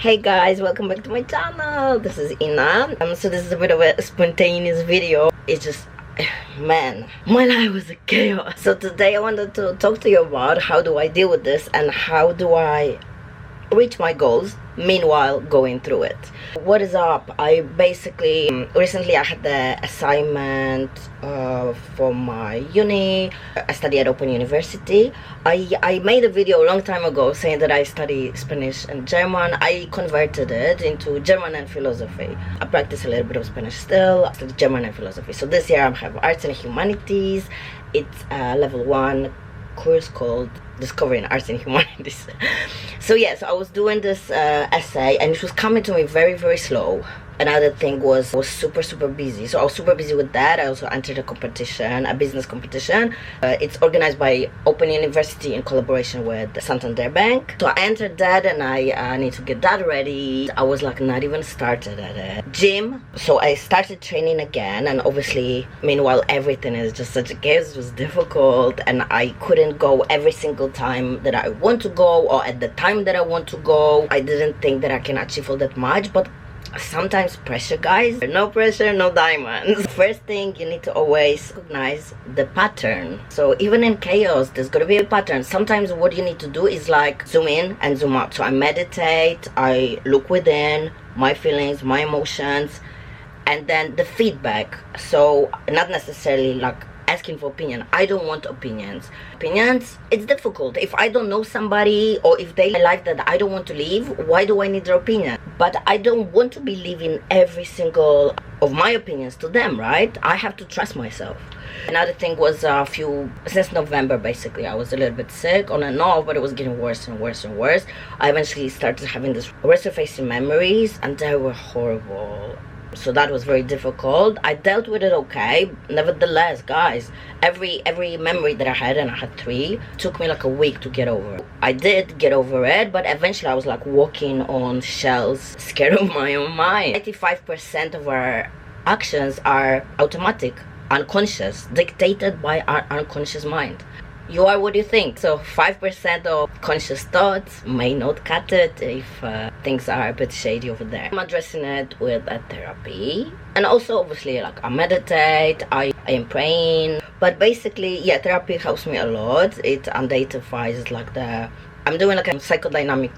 Hey guys, welcome back to my channel. This is Ina. So this is a bit of a spontaneous video. It's just, man, my life was a chaos. So today I wanted to talk to you about how do I deal with this and how do I reach my goals meanwhile going through it. What is up? I basically recently I had the assignment for my uni. I study at Open University. I made a video a long time ago saying that I study Spanish and German. I converted it into German and philosophy. I practice a little bit of Spanish still. I study German and philosophy. So this year I have arts and humanities. It's a level 1 course called Discovering Arts and Humanities. So I was doing this essay and it was coming to me very slow. Another thing was I was super busy. So I was super busy with that. I also entered a competition, a business competition. It's organized by Open University in collaboration with Santander Bank. So I entered that and I need to get that ready. I was like not even started at a gym. So I started training again, and obviously meanwhile everything is just such a chaos. It was difficult and I couldn't go every single time that I want to go or at the time that I want to go. I didn't think that I can achieve all that much, but sometimes pressure, guys. No pressure, no diamonds. First thing, you need to always recognize the pattern. So even in chaos, there's gonna be a pattern. Sometimes what you need to do is like zoom in and zoom out. So I meditate, I look within my feelings, my emotions, and then the feedback. So not necessarily like asking for opinion. I don't want opinions. It's difficult. If I don't know somebody or if they like that I don't want to leave, why do I need their opinion? But I don't want to be leaving every single of my opinions to them, right? I have to trust myself. Another thing was since November basically I was a little bit sick on and off, but it was getting worse and worse. I eventually started having these resurfacing memories and they were horrible. So that was very difficult. I dealt with it okay. Nevertheless, guys, every memory that I had, and I had 3, took me like a week to get over. I did get over it, but eventually I was like walking on shells, scared of my own mind. 85% of our actions are automatic, unconscious, dictated by our unconscious mind. You are what you think. So 5% of conscious thoughts may not cut it if things are a bit shady over there. I'm addressing it with a therapy, and also obviously like I meditate, I am praying, but basically therapy helps me a lot. It identifies like I'm doing like a psychodynamic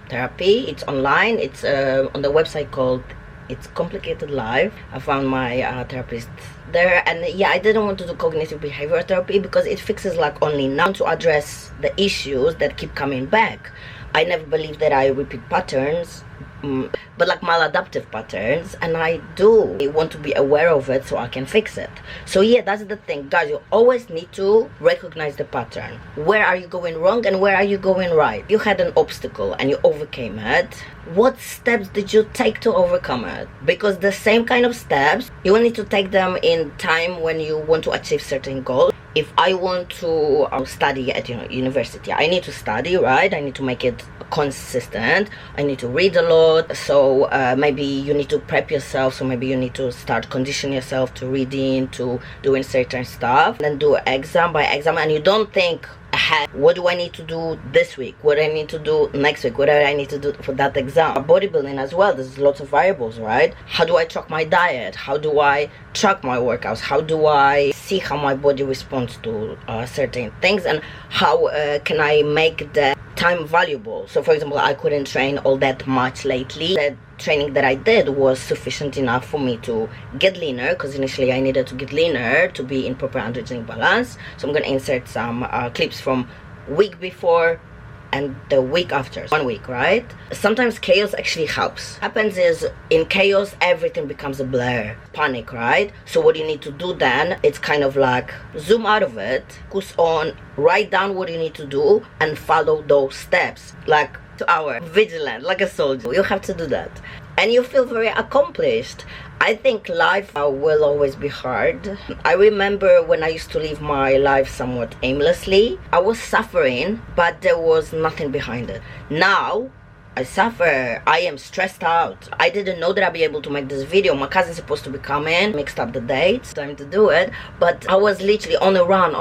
therapy. It's online. It's on the website called It's Complicated Life. I found my therapist there, and I didn't want to do cognitive behavioral therapy because it fixes like only now to address the issues that keep coming back. I never believed that I repeat patterns, but like maladaptive patterns, and I do want to be aware of it so I can fix it. So that's the thing, guys. You always need to recognize the pattern. Where are you going wrong and where are you going right? You had an obstacle and you overcame it. What steps did you take to overcome it? Because the same kind of steps, you will need to take them in time when you want to achieve certain goals. If I want to study at university, I need to study, right? I need to make it consistent. I need to read a lot. So maybe you need to prep yourself. So maybe you need to start conditioning yourself to reading, to doing certain stuff, and then do exam by exam. And you don't think ahead, what do I need to do this week? What do I need to do next week? What do I need to do for that exam? Bodybuilding as well, there's lots of variables, right? How do I track my diet? How do I track my workouts? How do I see how my body responds to certain things, and how can I make the time valuable? So for example, I couldn't train all that much lately. The training that I did was sufficient enough for me to get leaner, because initially I needed to get leaner to be in proper androgenic balance. So I'm gonna insert some clips from week before and the week after, 1 week, right? Sometimes chaos actually helps. Happens is in chaos everything becomes a blur, panic, right? So what you need to do then, it's kind of like zoom out of it, focus on, write down what you need to do and follow those steps, like 2 hours, vigilant, like a soldier. You have to do that and you feel very accomplished. I think life will always be hard. I remember when I used to live my life somewhat aimlessly. I was suffering, but there was nothing behind it. Now I suffer. I am stressed out. I didn't know that I'd be able to make this video. My cousin's supposed to be coming, mixed up the dates, time to do it. But I was literally on a run,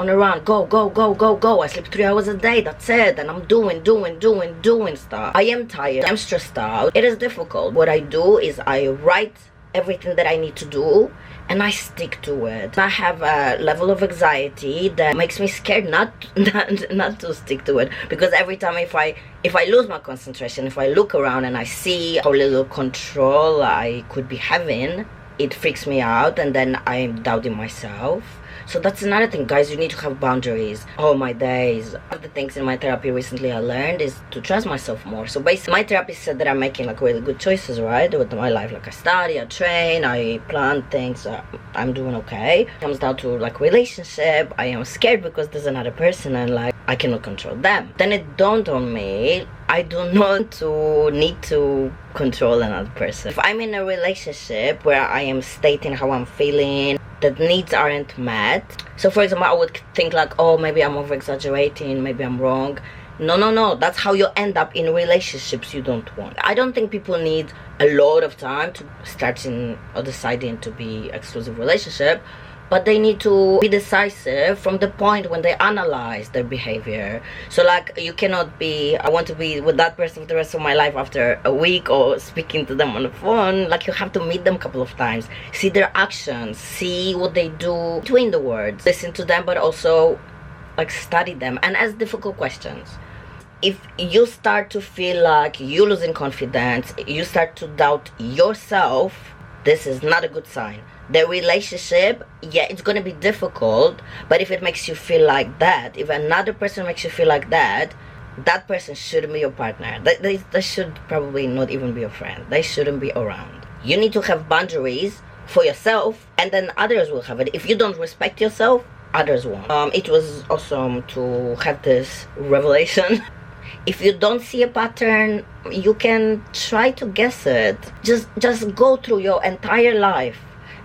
go, go, go, go, go. I sleep 3 hours a day, that's it. And I'm doing stuff. I am tired, I'm stressed out. It is difficult. What I do is I write everything that I need to do, and I stick to it. I have a level of anxiety that makes me scared not to stick to it, because every time if I lose my concentration, if I look around and I see how little control I could be having, it freaks me out, and then I'm doubting myself. So that's another thing, guys. You need to have boundaries. Oh my days. One of the things in my therapy recently I learned is to trust myself more. So basically my therapist said that I'm making like really good choices, right, with my life. Like I study, I train, I plan things, I'm doing okay. It comes down to like relationship, I am scared because there's another person and like I cannot control them. Then it dawned on me, I do not need to control another person. If I'm in a relationship where I am stating how I'm feeling, that needs aren't met. So for example, I would think like, oh, maybe I'm over exaggerating, maybe I'm wrong. No, that's how you end up in relationships you don't want. I don't think people need a lot of time to starting or deciding to be exclusive relationship, but they need to be decisive from the point when they analyze their behavior. So like, you cannot be, I want to be with that person for the rest of my life after a week or speaking to them on the phone. Like, you have to meet them a couple of times, see their actions, see what they do between the words, listen to them, but also like study them and ask difficult questions. If you start to feel like you're losing confidence, you start to doubt yourself, this is not a good sign. The relationship, yeah, it's gonna be difficult, but if it makes you feel like that, if another person makes you feel like that, that person shouldn't be your partner. They should probably not even be your friend. They shouldn't be around. You need to have boundaries for yourself, and then others will have it. If you don't respect yourself, others won't. It was awesome to have this revelation. If you don't see a pattern, you can try to guess it. Just go through your entire life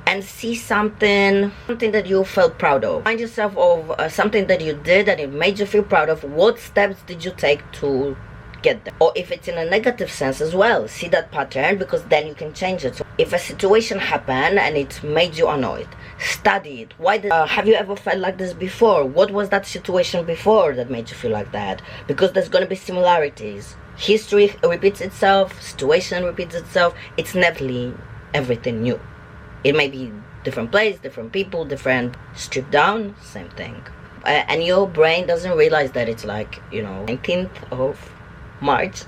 and see something that you felt proud of. Find yourself of something that you did and it made you feel proud of. What steps did you take to get there? Or if it's in a negative sense as well, see that pattern, because then you can change it. So if a situation happened and it made you annoyed, study it. Why have you ever felt like this before? What was that situation before that made you feel like that? Because there's going to be similarities. History repeats itself, situation repeats itself. It's never everything new. It may be different place, different people, different, stripped down, same thing. And your brain doesn't realize that it's like, 19th of March.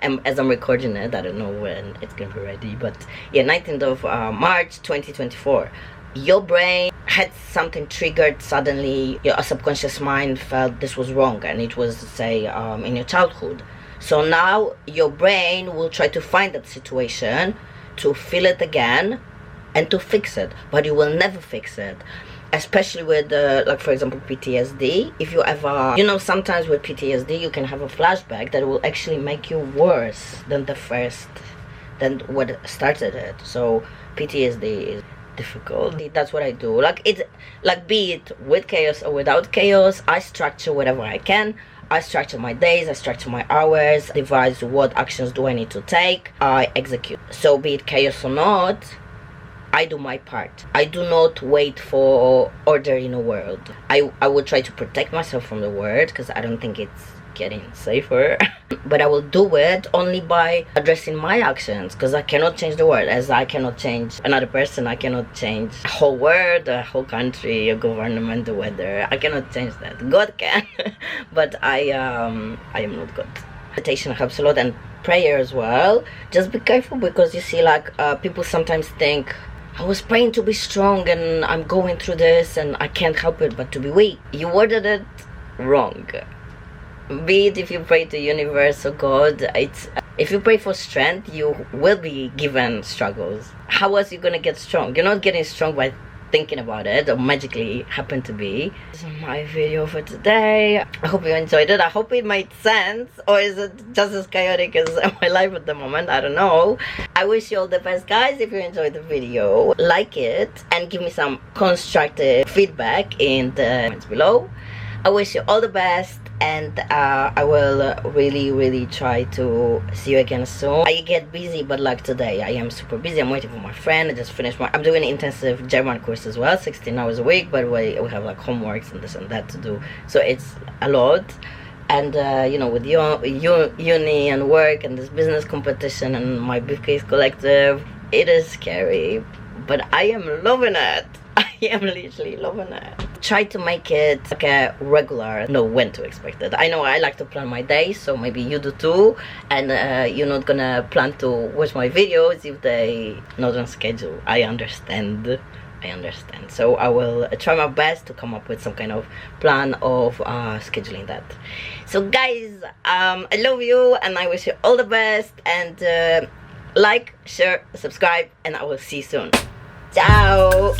And as I'm recording it, I don't know when it's gonna be ready, but yeah, 19th of March 2024. Your brain had something triggered suddenly. Your subconscious mind felt this was wrong, and it was, say, in your childhood. So now your brain will try to find that situation, to feel it again, and to fix it, but you will never fix it. Especially with like, for example, PTSD. If you ever, sometimes with PTSD you can have a flashback that will actually make you worse than than what started it. So PTSD is difficult. That's what I do. Like, it's like, be it with chaos or without chaos, I structure whatever I can. I structure my days, I structure my hours, devise what actions do I need to take, I execute. So be it chaos or not, I do my part. I do not wait for order in a world. I will try to protect myself from the world, because I don't think it's getting safer. But I will do it only by addressing my actions, because I cannot change the world. As I cannot change another person, I cannot change a whole world, a whole country, a government, the weather. I cannot change that. God can. But I am not God. Meditation helps a lot, and prayer as well. Just be careful, because you see, like, people sometimes think, I was praying to be strong and I'm going through this and I can't help it but to be weak. You worded it wrong. Be it if you pray to universe or God, if you pray for strength, you will be given struggles. How else are you gonna get strong? You're not getting strong by thinking about it or magically happen to be. This is my video for today. I hope you enjoyed it. I hope it made sense, or is it just as chaotic as my life at the moment? I don't know. I wish you all the best, guys. If you enjoyed the video, like it and give me some constructive feedback in the comments below. I wish you all the best. and I will really try to see you again soon. I get busy, but like today I am super busy. I'm waiting for my friend. I just finished I'm doing an intensive German course as well, 16 hours a week, but we have like homeworks and this and that to do, so it's a lot. And you know, with uni and work and this business competition and my briefcase collective, it is scary, but I am loving it. I am literally loving it. Try to make it like a regular, know when to expect it. I know I like to plan my days, so maybe you do too, and you're not gonna plan to watch my videos if they not on schedule. I understand. So I will try my best to come up with some kind of plan of scheduling that. So guys, I love you and I wish you all the best, and like, share, subscribe, and I will see you soon. Ciao.